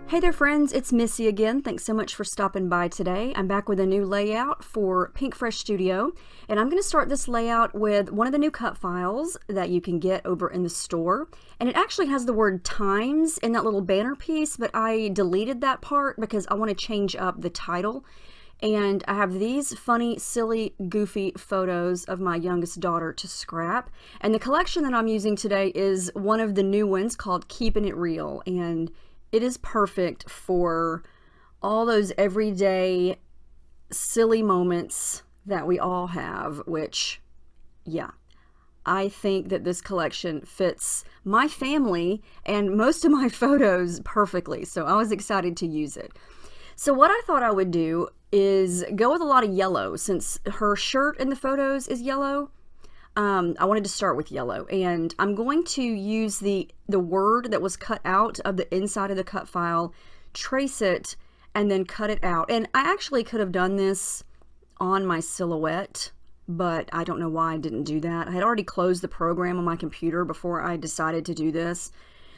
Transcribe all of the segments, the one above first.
Hey there friends, it's Missy again. Thanks so much for stopping by today. I'm back with a new layout for Pinkfresh Studio, and I'm going to start this layout with one of the new cut files that you can get over in the store. And it actually has the word times in that little banner piece, but I deleted that part because I want to change up the title. And I have these funny, silly, goofy photos of my youngest daughter to scrap. And the collection that I'm using today is one of the new ones called Keeping It Real. And it is perfect for all those everyday silly moments that we all have, which, yeah, I think that this collection fits my family and most of my photos perfectly. So I was excited to use it. So what I thought I would do is go with a lot of yellow. Since her shirt in the photos is yellow, I wanted to start with yellow, and I'm going to use the word that was cut out of the inside of the cut file, trace it, and then cut it out. And I actually could have done this on my silhouette, but I don't know why I didn't do that. I had already closed the program on my computer before I decided to do this.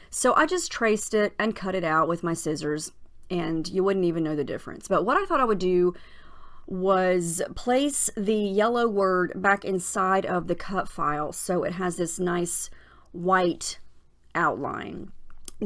So I just traced it and cut it out with my scissors, and you wouldn't even know the difference. But what I thought I would do was place the yellow word back inside of the cut file so it has this nice white outline.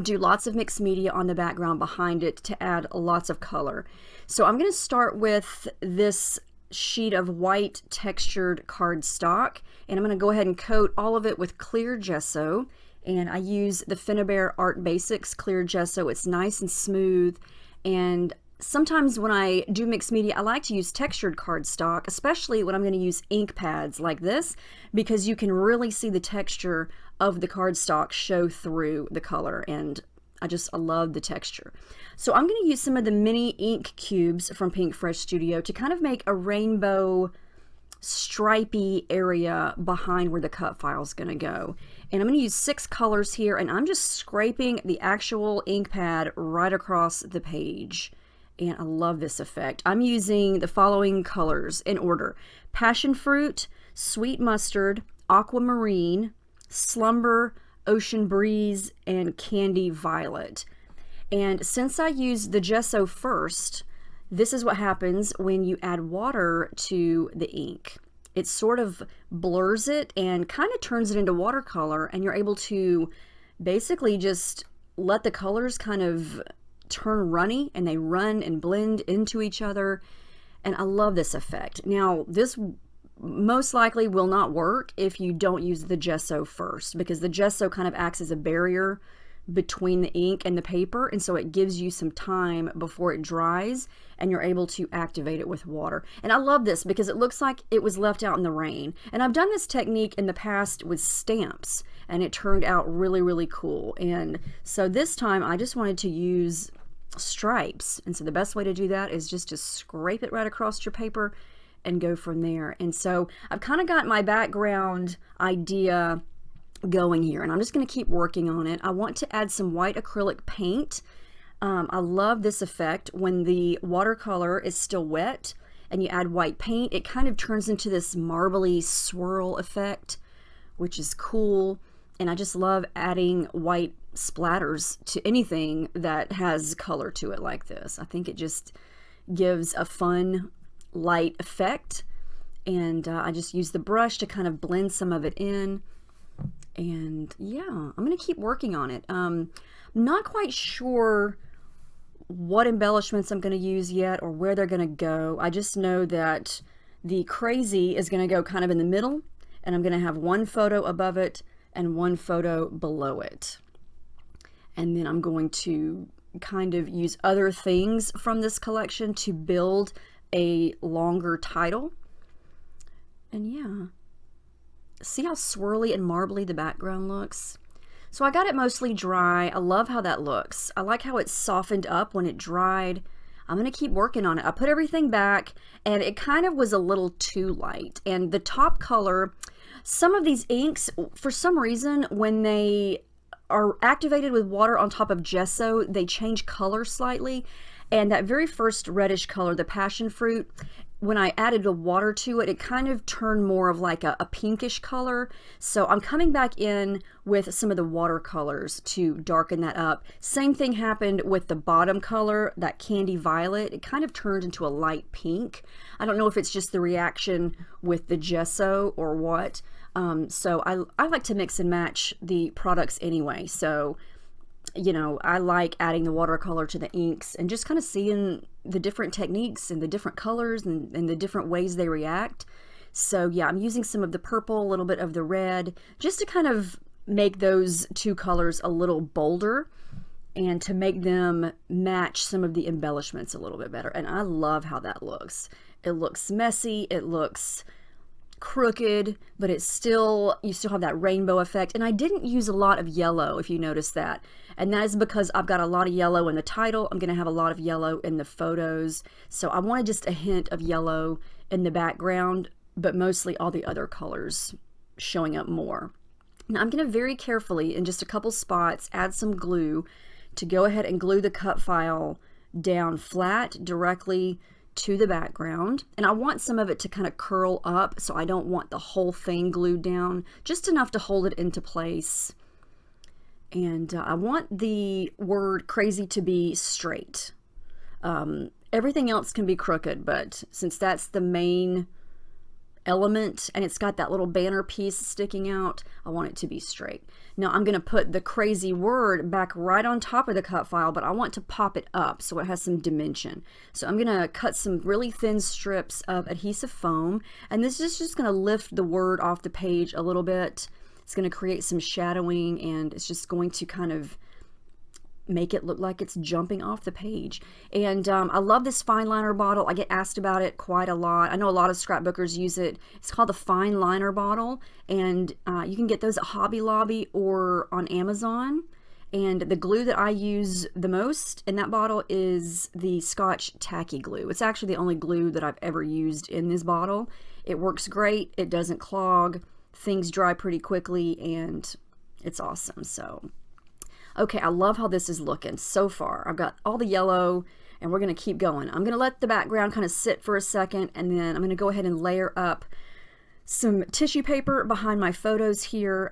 Do lots of mixed media on the background behind it to add lots of color. So I'm going to start with this sheet of white textured cardstock, and I'm going to go ahead and coat all of it with clear gesso. And I use the Finnabair Art Basics clear gesso. It's nice and smooth, and sometimes when I do mixed media, I like to use textured cardstock, especially when I'm going to use ink pads like this, because you can really see the texture of the cardstock show through the color, and I love the texture. So I'm going to use some of the mini ink cubes from Pinkfresh Studio to kind of make a rainbow stripy area behind where the cut file is going to go. And I'm going to use 6 colors here, and I'm just scraping the actual ink pad right across the page. And I love this effect. I'm using the following colors in order: Passion Fruit, Sweet Mustard, Aquamarine, Slumber, Ocean Breeze, and Candy Violet. And since I used the gesso first, this is what happens when you add water to the ink. It sort of blurs it and kind of turns it into watercolor, and you're able to basically just let the colors kind of turn runny, and they run and blend into each other. And I love this effect. Now, this most likely will not work if you don't use the gesso first, because the gesso kind of acts as a barrier between the ink and the paper, and so it gives you some time before it dries and you're able to activate it with water. And I love this because it looks like it was left out in the rain. And I've done this technique in the past with stamps, and it turned out really, really cool. And so this time I just wanted to use stripes, and so the best way to do that is just to scrape it right across your paper and go from there. And so I've kind of got my background idea going here, and I'm just going to keep working on it. I want to add some white acrylic paint. I love this effect when the watercolor is still wet and you add white paint. It kind of turns into this marbly swirl effect, which is cool. And I just love adding white splatters to anything that has color to it like this. I think it just gives a fun light effect. And I just use the brush to kind of blend some of it in. And yeah, I'm going to keep working on it. I'm not quite sure what embellishments I'm going to use yet or where they're going to go. I just know that the crazy is going to go kind of in the middle, and I'm going to have one photo above it and one photo below it. And then I'm going to kind of use other things from this collection to build a longer title. And yeah, see how swirly and marbly the background looks? So I got it mostly dry. I love how that looks. I like how it softened up when it dried. I'm going to keep working on it. I put everything back, and it kind of was a little too light. And the top color, some of these inks, for some reason, when they are activated with water on top of gesso, they change color slightly. And that very first reddish color, the passion fruit, when I added the water to it, it kind of turned more of like a pinkish color. So I'm coming back in with some of the watercolors to darken that up. Same thing happened with the bottom color, that candy violet. It kind of turned into a light pink. I don't know if it's just the reaction with the gesso or what. So I like to mix and match the products anyway. So, you know, I like adding the watercolor to the inks and just kind of seeing the different techniques and the different colors and the different ways they react. So yeah, I'm using some of the purple, a little bit of the red, just to kind of make those two colors a little bolder and to make them match some of the embellishments a little bit better. And I love how that looks. It looks messy, it looks crooked, but it's still, you still have that rainbow effect. And I didn't use a lot of yellow, if you notice that. And that is because I've got a lot of yellow in the title. I'm going to have a lot of yellow in the photos. So I wanted just a hint of yellow in the background, but mostly all the other colors showing up more. Now I'm going to very carefully, in just a couple spots, add some glue to go ahead and glue the cut file down flat directly to the background. And I want some of it to kind of curl up, so I don't want the whole thing glued down, just enough to hold it into place. And I want the word crazy to be straight. Everything else can be crooked, but since that's the main element and it's got that little banner piece sticking out, I want it to be straight. Now I'm going to put the crazy word back right on top of the cut file, but I want to pop it up so it has some dimension. So I'm going to cut some really thin strips of adhesive foam, and this is just going to lift the word off the page a little bit. It's going to create some shadowing, and it's just going to kind of make it look like it's jumping off the page. And I love this fine liner bottle. I get asked about it quite a lot. I know a lot of scrapbookers use it. It's called the fine liner bottle, and you can get those at Hobby Lobby or on Amazon. And the glue that I use the most in that bottle is the Scotch Tacky Glue. It's actually the only glue that I've ever used in this bottle. It works great. It doesn't clog. Things dry pretty quickly, and it's awesome. So okay, I love how this is looking so far. I've got all the yellow, and we're going to keep going. I'm going to let the background kind of sit for a second, and then I'm going to go ahead and layer up some tissue paper behind my photos here.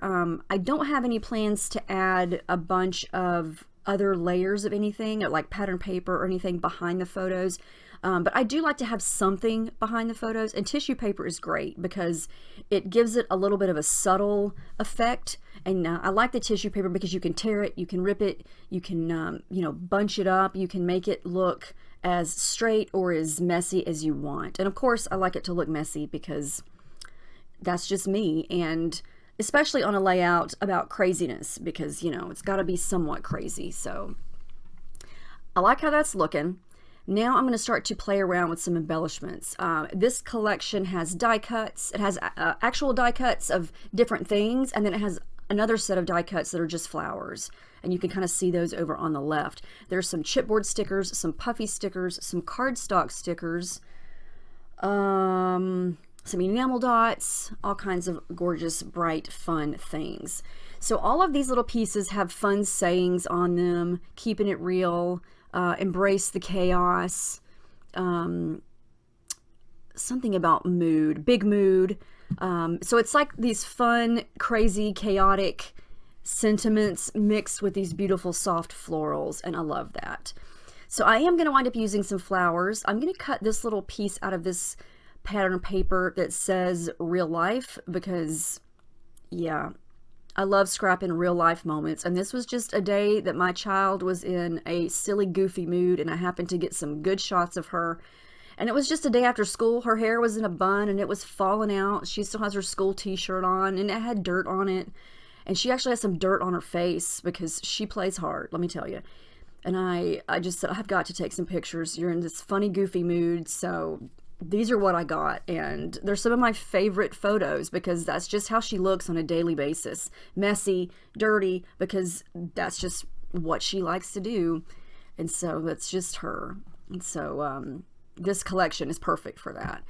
I don't have any plans to add a bunch of other layers of anything, like pattern paper or anything behind the photos. But I do like to have something behind the photos, and tissue paper is great because it gives it a little bit of a subtle effect. And I like the tissue paper because you can tear it, you can rip it, you can you know, bunch it up, you can make it look as straight or as messy as you want. And of course I like it to look messy because that's just me, and especially on a layout about craziness, because you know, it's got to be somewhat crazy. So I like how that's looking. Now I'm going to start to play around with some embellishments. This collection has die cuts. It has actual die cuts of different things, and then it has another set of die cuts that are just flowers. And you can kind of see those over on the left. There's some chipboard stickers, some puffy stickers, some cardstock stickers, some enamel dots, all kinds of gorgeous, bright, fun things. So all of these little pieces have fun sayings on them, keeping it real, embrace the chaos, something about mood, big mood. So it's like these fun, crazy, chaotic sentiments mixed with these beautiful soft florals, and I love that. So I am going to wind up using some flowers. I'm going to cut this little piece out of this pattern paper that says real life because, yeah, I love scrapping real life moments, and this was just a day that my child was in a silly, goofy mood, and I happened to get some good shots of her. And it was just a day after school. Her hair was in a bun and it was falling out. She still has her school t-shirt on, and it had dirt on it. And she actually has some dirt on her face because she plays hard, let me tell you. And I just said, I've got to take some pictures. You're in this funny, goofy mood, so these are what I got. And they're some of my favorite photos because that's just how she looks on a daily basis. Messy, dirty, because that's just what she likes to do. And so that's just her. And so this collection is perfect for that.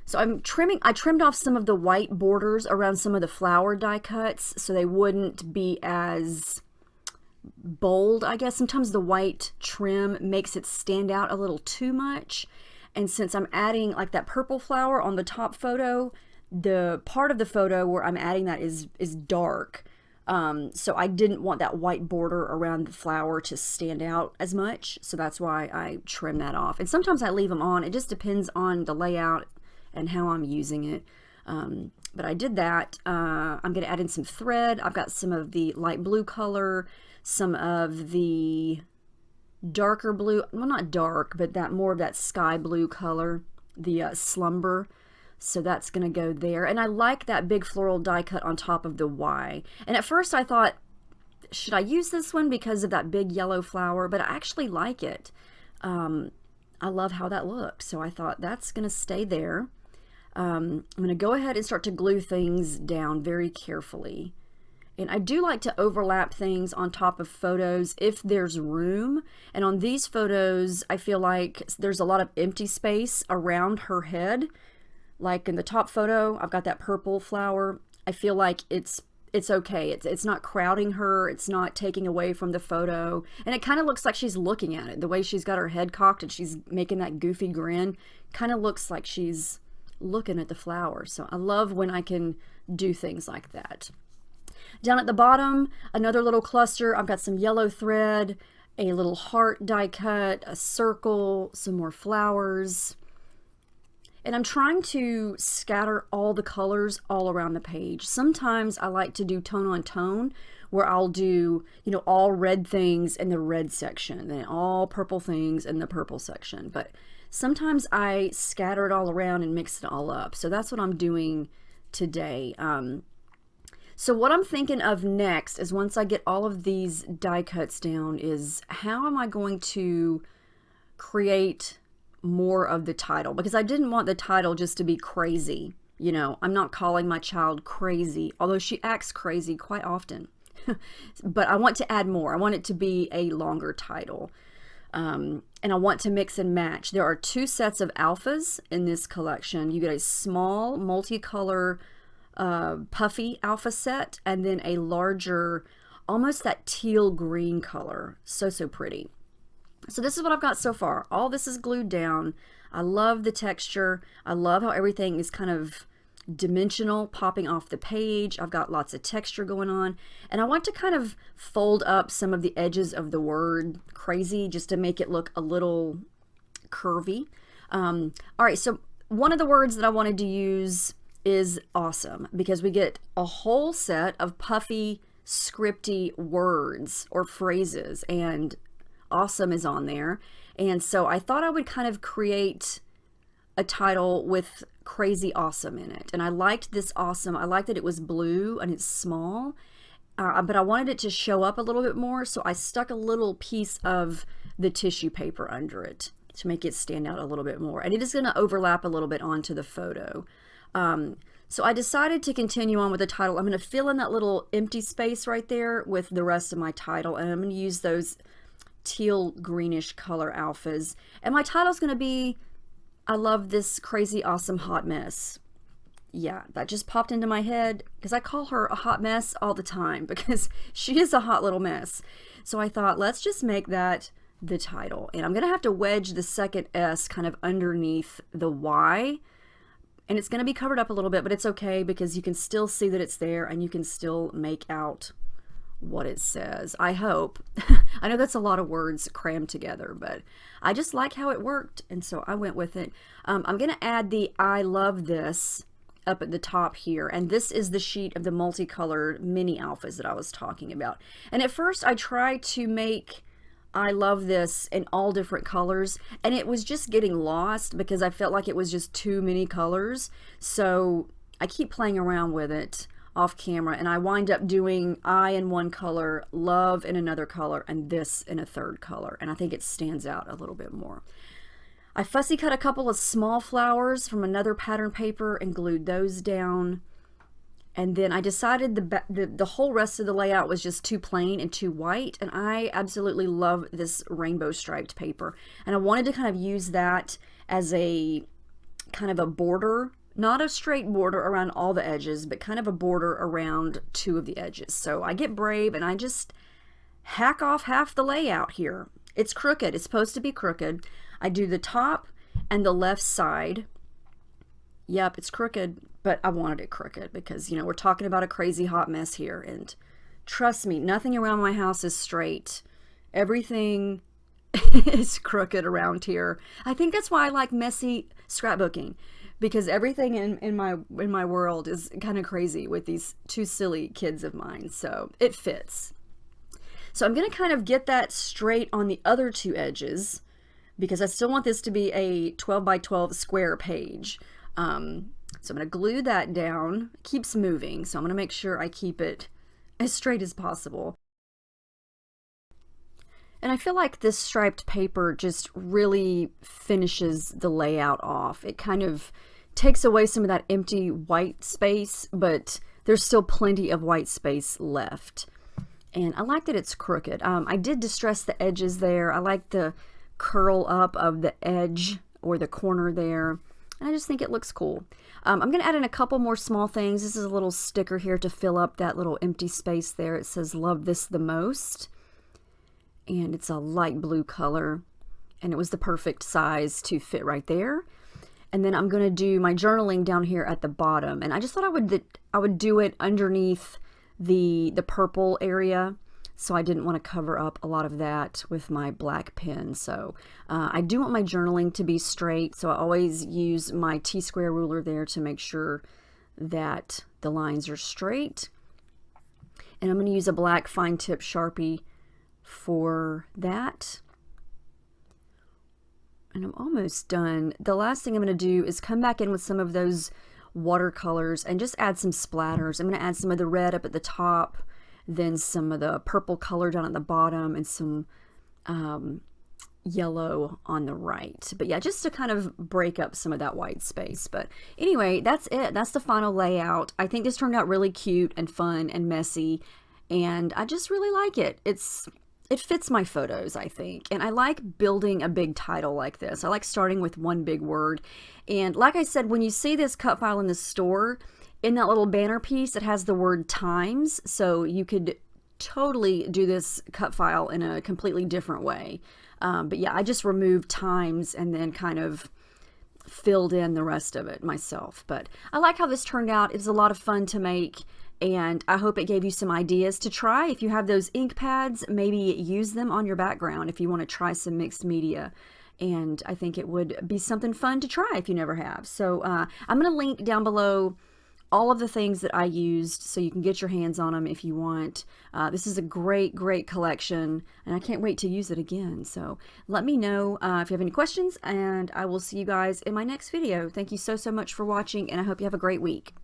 So I trimmed off some of the white borders around some of the flower die cuts so they wouldn't be as bold, I guess. Sometimes the white trim makes it stand out a little too much. And since I'm adding like that purple flower on the top photo, the part of the photo where I'm adding that is dark. So I didn't want that white border around the flower to stand out as much. So that's why I trim that off. And sometimes I leave them on. It just depends on the layout and how I'm using it. But I did that. I'm going to add in some thread. I've got some of the light blue color, some of the darker blue, well, not dark, but that more of that sky blue color, the slumber. So that's going to go there. And I like that big floral die cut on top of the Y. And at first I thought, should I use this one because of that big yellow flower? But I actually like it. I love how that looks. So I thought that's going to stay there. I'm going to go ahead and start to glue things down very carefully. And I do like to overlap things on top of photos if there's room. And on these photos, I feel like there's a lot of empty space around her head. Like in the top photo, I've got that purple flower. I feel like it's okay. It's not crowding her. It's not taking away from the photo. And it kind of looks like she's looking at it. The way she's got her head cocked and she's making that goofy grin kind of looks like she's looking at the flower. So I love when I can do things like that. Down at the bottom, another little cluster. I've got some yellow thread, a little heart die cut, a circle, some more flowers. And I'm trying to scatter all the colors all around the page. Sometimes I like to do tone on tone, where I'll do, you know, all red things in the red section, then all purple things in the purple section. But sometimes I scatter it all around and mix it all up. So that's what I'm doing today. So what I'm thinking of next is, once I get all of these die cuts down, is how am I going to create more of the title? Because I didn't want the title just to be crazy. You know, I'm not calling my child crazy, although she acts crazy quite often. But I want to add more. I want it to be a longer title. And I want to mix and match. There are 2 sets of alphas in this collection. You get a small multicolor puffy alpha set, and then a larger, almost that teal green color. So pretty. So this is what I've got so far. All this is glued down. I love the texture. I love how everything is kind of dimensional, popping off the page. I've got lots of texture going on, and I want to kind of fold up some of the edges of the word crazy just to make it look a little curvy. All right, so one of the words that I wanted to use is awesome, because we get a whole set of puffy, scripty words or phrases, and awesome is on there. And so I thought I would kind of create a title with crazy awesome in it. And I liked this awesome. I liked that it was blue and it's small, but I wanted it to show up a little bit more. So I stuck a little piece of the tissue paper under it to make it stand out a little bit more. And it is going to overlap a little bit onto the photo. So I decided to continue on with the title. I'm going to fill in that little empty space right there with the rest of my title. And I'm going to use those teal greenish color alphas. And my title is going to be, I love this crazy awesome hot mess. Yeah, that just popped into my head because I call her a hot mess all the time because she is a hot little mess. So I thought, let's just make that the title. And I'm going to have to wedge the second S kind of underneath the Y. And it's going to be covered up a little bit, but it's okay because you can still see that it's there and you can still make out what it says. I hope. I know that's a lot of words crammed together, but I just like how it worked, and so I went with it. I'm going to add the I love this up at the top here, and this is the sheet of the multicolored mini alphas that I was talking about. And at first I tried to make I love this in all different colors, and it was just getting lost because I felt like it was just too many colors. So I keep playing around with it off camera, and I wind up doing I in one color, love in another color, and this in a third color, and I think it stands out a little bit more. I fussy cut a couple of small flowers from another pattern paper and glued those down. And then I decided the whole rest of the layout was just too plain and too white, and I absolutely love this rainbow striped paper. And I wanted to kind of use that as a kind of a border, not a straight border around all the edges, but kind of a border around 2 of the edges. So I get brave and I just hack off half the layout here. It's crooked. It's supposed to be crooked. I do the top And the left side, yep, it's crooked, but I wanted it crooked because, you know, we're talking about a crazy hot mess here. And trust me, nothing around my house is straight. Everything is crooked around here. I think that's why I like messy scrapbooking, because everything in my world is kind of crazy with these two silly kids of mine. So it fits. So I'm going to kind of get that straight on the other two edges because I still want this to be a 12 by 12 square page. So I'm going to glue that down. It keeps moving, so I'm going to make sure I keep it as straight as possible. And I feel like this striped paper just really finishes the layout off. It kind of takes away some of that empty white space, but there's still plenty of white space left. And I like that it's crooked. I did distress the edges there. I like the curl up of the edge or the corner there. And I just think it looks cool. I'm going to add in a couple more small things. This is a little sticker here to fill up that little empty space there. It says, "Love this the most." And it's a light blue color. And it was the perfect size to fit right there. And then I'm going to do my journaling down here at the bottom. And I just thought I would do it underneath the purple area. So I didn't want to cover up a lot of that with my black pen. So I do want my journaling to be straight. So I always use my T-square ruler there to make sure that the lines are straight. And I'm going to use a black fine tip Sharpie for that. And I'm almost done. The last thing I'm going to do is come back in with some of those watercolors and just add some splatters. I'm going to add some of the red up at the top, then some of the purple color down at the bottom, and some yellow on the right. But yeah, just to kind of break up some of that white space. But anyway, that's it. That's the final layout. I think this turned out really cute and fun and messy, and I just really like it. It fits my photos, I think. And I like building a big title like this. I like starting with one big word. And like I said, when you see this cut file in the store, in that little banner piece, it has the word times. So you could totally do this cut file in a completely different way. But yeah, I just removed times and then kind of filled in the rest of it myself. But I like how this turned out. It was a lot of fun to make. And I hope it gave you some ideas to try. If you have those ink pads, maybe use them on your background if you want to try some mixed media. And I think it would be something fun to try if you never have. So I'm going to link down below all of the things that I used so you can get your hands on them if you want. This is a great collection, and I can't wait to use it again. So let me know if you have any questions, and I will see you guys in my next video. Thank you so much for watching, and I hope you have a great week.